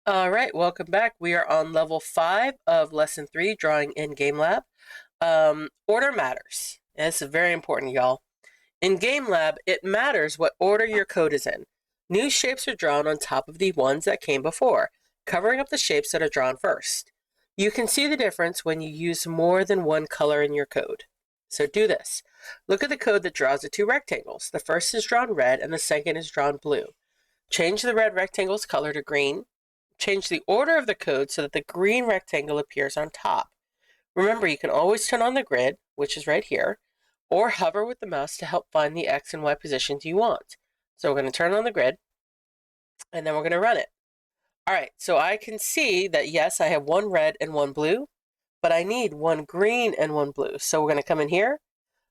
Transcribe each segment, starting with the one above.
All right, welcome back. We are on level 5 of lesson 3, drawing in Game Lab. Order matters. This is very important, y'all. In Game Lab, it matters what order your code is in. New shapes are drawn on top of the ones that came before, covering up the shapes that are drawn first. You can see the difference when you use more than one color in your code. So do this. Look at the code that draws the two rectangles. The first is drawn red and the second is drawn blue. Change the red rectangle's color to green. Change the order of the code so that the green rectangle appears on top. Remember, you can always turn on the grid, which is right here, or hover with the mouse to help find the X and Y positions you want. So we're going to turn on the grid, and then we're going to run it. All right, so I can see that, yes, I have one red and one blue, but I need one green and one blue. So we're going to come in here.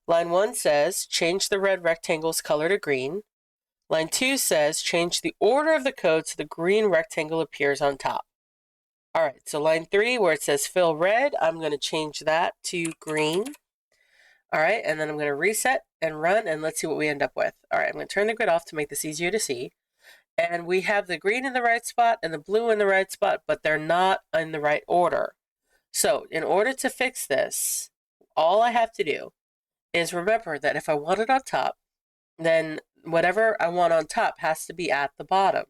Line 1 says, change the red rectangle's color to green. Line 2 says, change the order of the code so the green rectangle appears on top. All right, so line 3, where it says fill red, I'm going to change that to green. All right, and then I'm going to reset and run, and let's see what we end up with. All right, I'm going to turn the grid off to make this easier to see. And we have the green in the right spot and the blue in the right spot, but they're not in the right order. So in order to fix this, all I have to do is remember that if I want it on top, then whatever I want on top has to be at the bottom.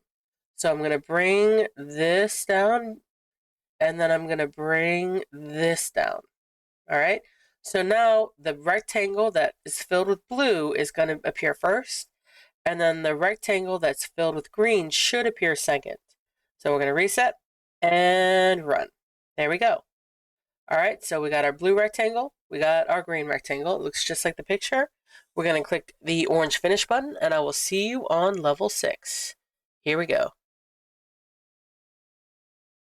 So I'm going to bring this down, and then I'm going to bring this down. All right. So now the rectangle that is filled with blue is going to appear first, and then the rectangle that's filled with green should appear second. So we're going to reset and run. There we go. All right, so we got our blue rectangle, we got our green rectangle. It looks just like the picture. We're going to click the orange finish button, and I will see you on level 6. Here we go.